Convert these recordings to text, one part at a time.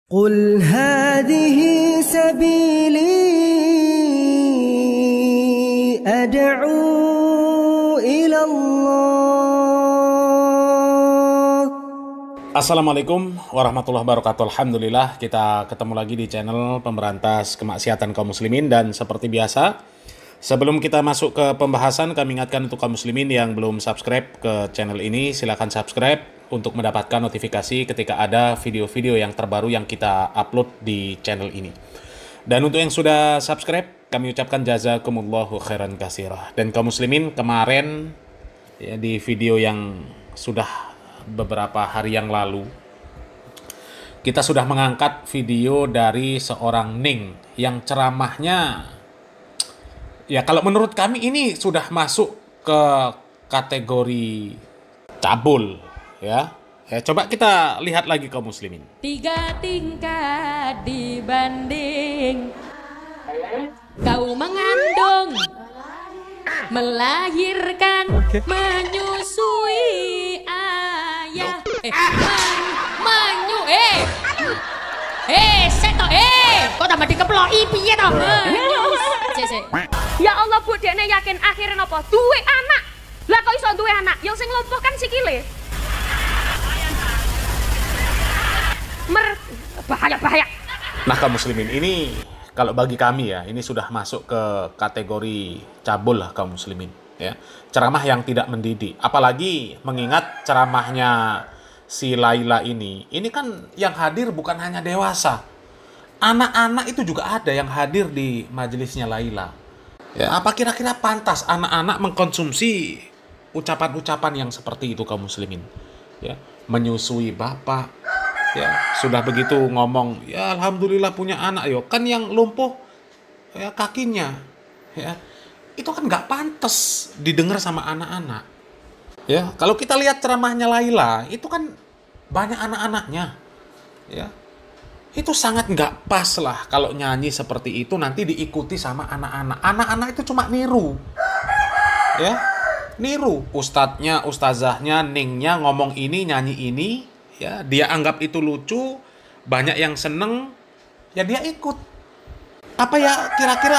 قل هذه سبيلي أدعو إلى الله. Assalamualaikum warahmatullahi wabarakatuh. Alhamdulillah kita ketemu lagi di channel pemberantas kemaksiatan kaum muslimin. Dan seperti biasa, sebelum kita masuk ke pembahasan, kami ingatkan untuk kaum muslimin yang belum subscribe ke channel ini, silakan subscribe untuk mendapatkan notifikasi ketika ada video-video yang terbaru yang kita upload di channel ini. Dan untuk yang sudah subscribe, kami ucapkan jazakumullahu khairan katsirah. Dan kaum muslimin, kemarin ya, di video yang sudah beberapa hari yang lalu, kita sudah mengangkat video dari seorang Ning yang ceramahnya, ya kalau menurut kami ini sudah masuk ke kategori cabul. Ya, coba kita lihat lagi kaum muslimin. 3 tingkat dibanding kau mengandung, melahirkan, menyusui ayah, seto, kok tambah dikeploki piye to? Ya Allah Bu, dekne yakin akhirnya apa? Duwe anak. Lah kok iso duwe anak? Yang sing lumpuh kan sikile. Bahaya. Nah kaum muslimin, ini kalau bagi kami ya, ini sudah masuk ke kategori cabul lah kaum muslimin ya. Ceramah yang tidak mendidik, apalagi mengingat ceramahnya si Laila ini kan yang hadir bukan hanya dewasa, anak-anak itu juga ada yang hadir di majelisnya Laila. Ya, apa kira-kira pantas anak-anak mengkonsumsi ucapan-ucapan yang seperti itu kaum muslimin? Ya, menyusui bapak. Ya, sudah begitu ngomong, ya alhamdulillah punya anak, yo kan yang lumpuh ya kakinya, ya itu kan nggak pantas didengar sama anak-anak. Ya, kalau kita lihat ceramahnya Laila, itu kan banyak anak-anaknya, ya itu sangat nggak pas lah kalau nyanyi seperti itu nanti diikuti sama anak-anak. Anak-anak itu cuma niru, ya niru ustadznya, ustazahnya, Ningnya ngomong ini, nyanyi ini. Ya, dia anggap itu lucu, banyak yang seneng, ya dia ikut. Apa ya kira-kira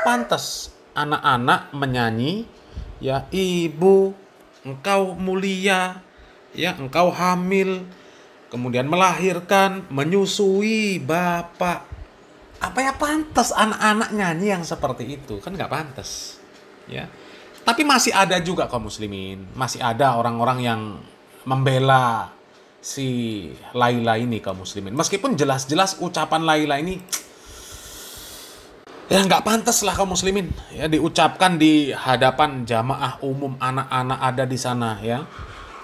pantas anak-anak menyanyi, ya ibu, engkau mulia, ya engkau hamil, kemudian melahirkan, menyusui bapak. Apa ya pantas anak-anak nyanyi yang seperti itu? Kan nggak pantas. Ya. Tapi masih ada juga kaum muslimin, masih ada orang-orang yang membela si Laila ini kaum muslimin. Meskipun jelas-jelas ucapan Laila ini ya nggak pantas lah kaum muslimin ya diucapkan di hadapan jamaah umum, anak-anak ada di sana ya.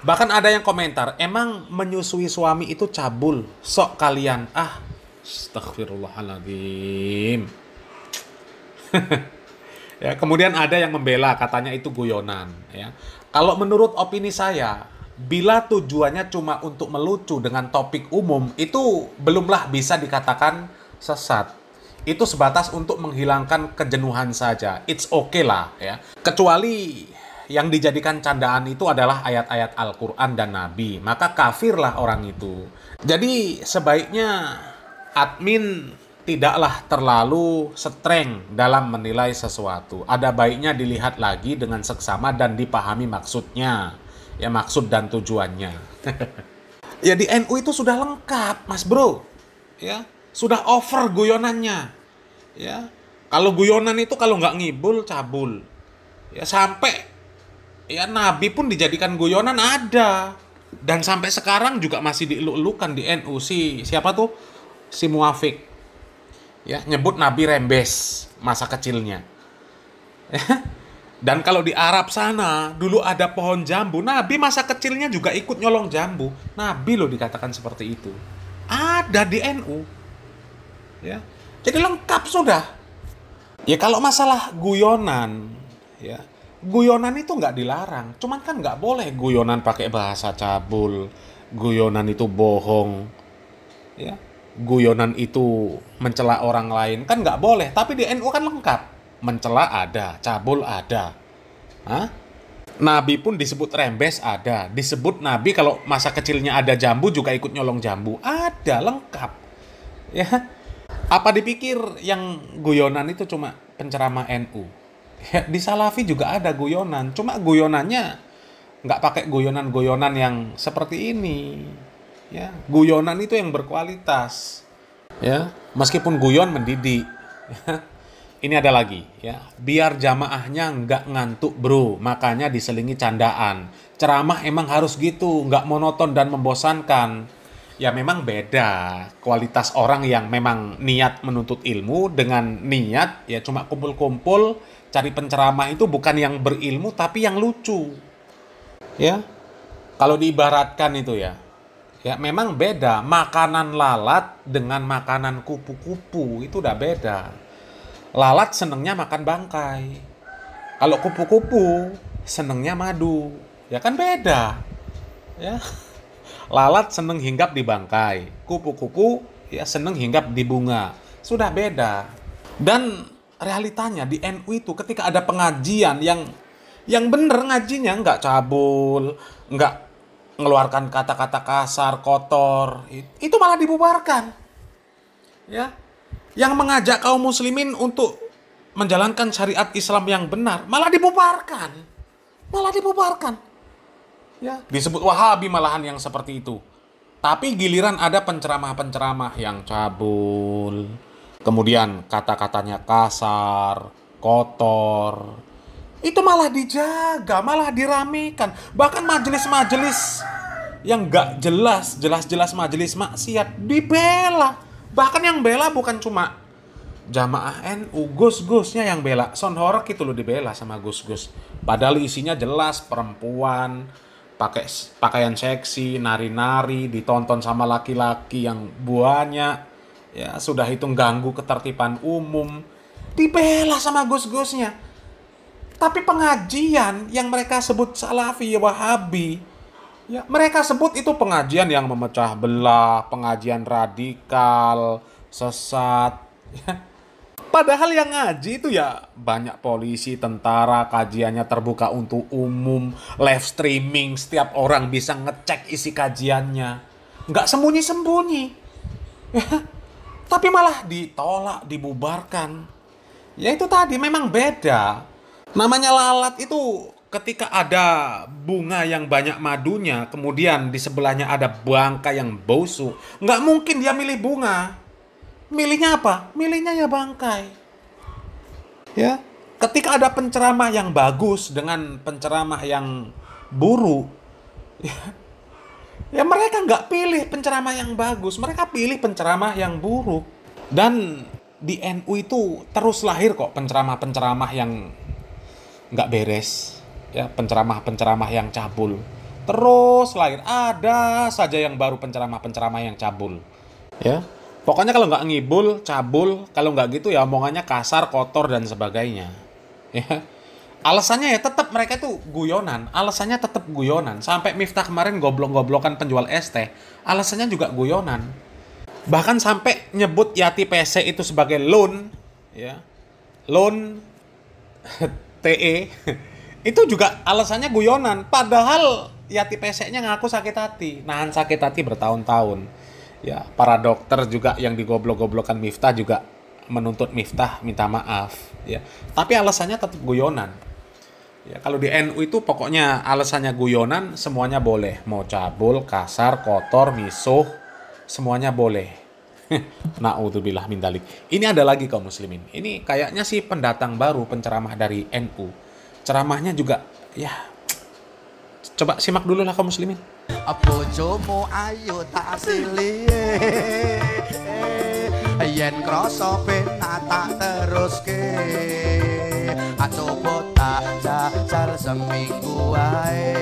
Bahkan ada yang komentar, emang menyusui suami itu cabul, sok kalian. Astaghfirullahaladzim. Ya, kemudian ada yang membela, katanya itu guyonan ya. Kalau menurut opini saya, bila tujuannya cuma untuk melucu dengan topik umum, itu belumlah bisa dikatakan sesat. Itu sebatas untuk menghilangkan kejenuhan saja. It's okay lah ya. Kecuali yang dijadikan candaan itu adalah ayat-ayat Al-Quran dan Nabi. Maka kafirlah orang itu. Jadi sebaiknya admin tidaklah terlalu streng dalam menilai sesuatu. Ada baiknya dilihat lagi dengan seksama dan dipahami maksudnya. Ya maksud dan tujuannya. Ya di NU itu sudah lengkap mas bro. Ya sudah over guyonannya. Ya kalau guyonan itu kalau nggak ngibul cabul. Ya sampai ya Nabi pun dijadikan guyonan ada. Dan sampai sekarang juga masih dieluk-elukan di NU siapa tuh si Muafik. Ya nyebut Nabi rembes masa kecilnya. Dan kalau di Arab sana, dulu ada pohon jambu. Nabi masa kecilnya juga ikut nyolong jambu. Nabi loh dikatakan seperti itu. Ada di NU. Ya. Jadi lengkap sudah. Ya kalau masalah guyonan, ya guyonan itu nggak dilarang. Cuman kan nggak boleh guyonan pakai bahasa cabul. Guyonan itu bohong. Ya. Guyonan itu mencela orang lain. Kan nggak boleh. Tapi di NU kan lengkap. Mencela ada, cabul ada. Hah? Nabi pun disebut rembes ada. Disebut Nabi kalau masa kecilnya ada jambu juga ikut nyolong jambu. Ada, lengkap. Ya, apa dipikir yang guyonan itu cuma penceramah NU? Ya, di Salafi juga ada guyonan, cuma guyonannya nggak pakai guyonan-guyonan yang seperti ini. Ya, guyonan itu yang berkualitas. Ya, meskipun guyon mendidik. Ya. Ini ada lagi, ya. Biar jamaahnya nggak ngantuk, bro. Makanya diselingi candaan. Ceramah emang harus gitu, nggak monoton dan membosankan. Ya memang beda kualitas orang yang memang niat menuntut ilmu dengan niat ya cuma kumpul-kumpul cari penceramah itu bukan yang berilmu tapi yang lucu. Ya. Kalau diibaratkan itu ya memang beda. Makanan lalat dengan makanan kupu-kupu itu udah beda. Lalat senengnya makan bangkai. Kalau kupu-kupu senengnya madu. Ya kan beda. Ya. Lalat seneng hinggap di bangkai. Kupu-kupu ya seneng hinggap di bunga. Sudah beda. Dan realitanya di NU itu ketika ada pengajian yang bener ngajinya nggak cabul, nggak ngeluarkan kata-kata kasar, kotor, itu malah dibubarkan. Ya. Yang mengajak kaum muslimin untuk menjalankan syariat Islam yang benar malah dibubarkan. Ya, disebut Wahabi malahan yang seperti itu. Tapi giliran ada penceramah-penceramah yang cabul, kemudian kata-katanya kasar, kotor, itu malah dijaga, malah diramekan. Bahkan majelis-majelis yang gak jelas majelis maksiat dibela. Bahkan yang bela bukan cuma jamaah NU, gus-gusnya yang bela. Sonhorek itu loh dibela sama gus-gus. Padahal isinya jelas perempuan, pakai pakaian seksi, nari-nari, ditonton sama laki-laki yang banyak. Ya sudah itu ganggu ketertiban umum. Dibela sama gus-gusnya. Tapi pengajian yang mereka sebut Salafi, Wahabi, ya, mereka sebut itu pengajian yang memecah belah, pengajian radikal, sesat. Ya. Padahal yang ngaji itu ya banyak polisi, tentara, kajiannya terbuka untuk umum, live streaming, setiap orang bisa ngecek isi kajiannya. Nggak sembunyi-sembunyi. Ya. Tapi malah ditolak, dibubarkan. Ya itu tadi memang beda. Namanya lalat itu ketika ada bunga yang banyak madunya, kemudian di sebelahnya ada bangkai yang busuk, nggak mungkin dia milih bunga. Milihnya apa? Milihnya ya bangkai. Ya, ketika ada penceramah yang bagus dengan penceramah yang buruk, ya mereka nggak pilih penceramah yang bagus, mereka pilih penceramah yang buruk. Dan di NU itu terus lahir kok penceramah-penceramah yang nggak beres. Ya, penceramah-penceramah yang cabul terus lahir, ada saja yang baru penceramah-penceramah yang cabul. Ya, pokoknya kalau nggak ngibul, cabul, kalau nggak gitu ya omongannya kasar, kotor dan sebagainya. Ya, alasannya ya tetap mereka itu guyonan, Sampai Miftah kemarin goblok-goblokan penjual es teh, alasannya juga guyonan. Bahkan sampai nyebut Yati PC itu sebagai loan, ya, loan TE. Itu juga alasannya guyonan. Padahal Yati PC-nya ngaku sakit hati. Nahan sakit hati bertahun-tahun. Ya, para dokter juga yang digoblok-goblokan Miftah juga menuntut Miftah minta maaf. Ya, tapi alasannya tetap guyonan. Ya, kalau di NU itu pokoknya alasannya guyonan, semuanya boleh. Mau cabul, kasar, kotor, misuh, semuanya boleh. Na'udzubillah min dzalik. Ini ada lagi kaum muslimin. Ini kayaknya sih pendatang baru penceramah dari NU. Ceramahnya juga, ya, coba simak dulu lah kaum muslimin. Bojomu ayu tak silih, yen krasa penak tak teruske, coba tak jajal seminggu wae,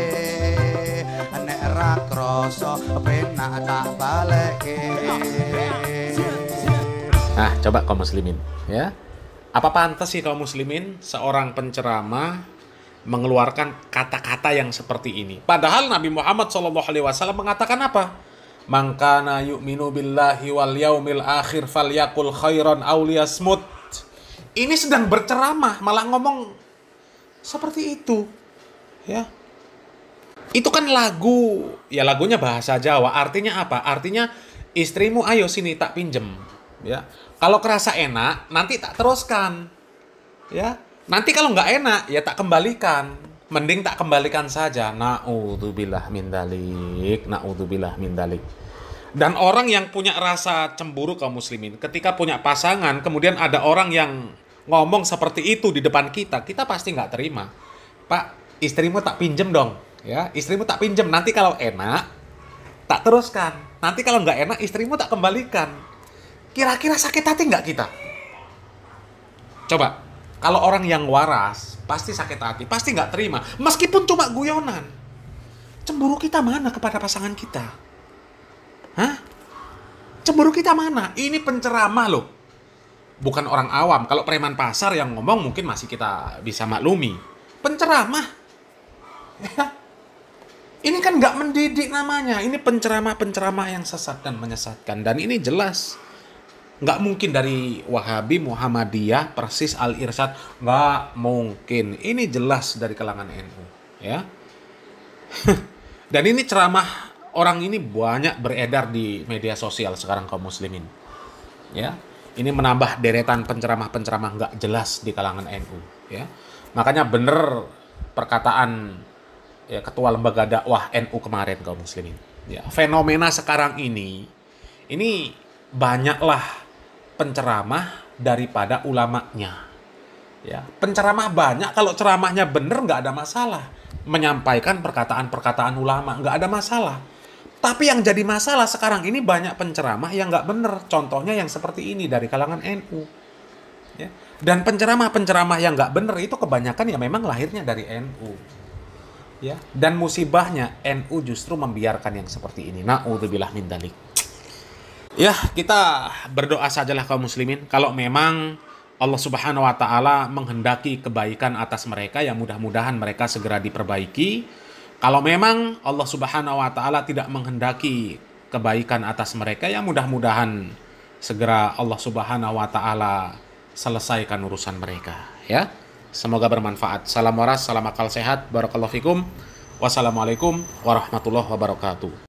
nek ra krasa penak tak balekke. Nah, coba kaum muslimin, ya. Apa pantas sih kaum muslimin seorang penceramah mengeluarkan kata-kata yang seperti ini? Padahal Nabi Muhammad SAW mengatakan apa? Man kana yu'minu billahi wal yaumil akhir falyakul khairan aw liyasmut. Ini sedang berceramah malah ngomong seperti itu. Ya. Itu kan lagu, ya lagunya bahasa Jawa. Artinya apa? Artinya istrimu ayo sini tak pinjem. Ya, kalau kerasa enak, nanti tak teruskan. Ya, nanti kalau nggak enak, ya tak kembalikan. Mending tak kembalikan saja. Na'udzubillah min dzalik, na'udzubillah min dzalik. Dan orang yang punya rasa cemburu kaum muslimin, ketika punya pasangan, kemudian ada orang yang ngomong seperti itu di depan kita, kita pasti nggak terima. Pak, istrimu tak pinjem dong. Ya, istrimu tak pinjem. Nanti kalau enak, tak teruskan. Nanti kalau nggak enak, istrimu tak kembalikan. Kira-kira sakit hati nggak kita? Coba, kalau orang yang waras, pasti sakit hati, pasti nggak terima. Meskipun cuma guyonan. Cemburu kita mana kepada pasangan kita? Hah? Cemburu kita mana? Ini penceramah loh. Bukan orang awam. Kalau preman pasar yang ngomong mungkin masih kita bisa maklumi. Penceramah. Ya. Ini kan nggak mendidik namanya. Ini penceramah-penceramah yang sesat dan menyesatkan. Dan ini jelas. Nggak mungkin dari Wahabi, Muhammadiyah, Persis, Al-Irsyad. Nggak mungkin. Ini jelas dari kalangan NU. Ya. Dan ini ceramah orang ini banyak beredar di media sosial sekarang kaum muslimin. Ya. Ini menambah deretan penceramah-penceramah nggak jelas di kalangan NU. Ya. Makanya bener perkataan ya, Ketua Lembaga Dakwah NU kemarin kaum muslimin. Ya. Fenomena sekarang ini banyaklah penceramah daripada ulamanya. Ya, penceramah banyak, kalau ceramahnya bener nggak ada masalah. Menyampaikan perkataan-perkataan ulama nggak ada masalah. Tapi yang jadi masalah sekarang ini banyak penceramah yang nggak bener. Contohnya yang seperti ini dari kalangan NU. Ya. Dan penceramah-penceramah yang nggak bener itu kebanyakan ya memang lahirnya dari NU. Ya. Dan musibahnya NU justru membiarkan yang seperti ini. Na'udzubillah min dzalik. Ya, kita berdoa sajalah kaum muslimin. Kalau memang Allah Subhanahu wa Ta'ala menghendaki kebaikan atas mereka, ya mudah-mudahan mereka segera diperbaiki. Kalau memang Allah Subhanahu wa Ta'ala tidak menghendaki kebaikan atas mereka, ya mudah-mudahan segera Allah Subhanahu wa Ta'ala selesaikan urusan mereka. Ya, semoga bermanfaat. Salam waras, salam akal sehat. Barakallahu fikum. Wassalamualaikum warahmatullahi wabarakatuh.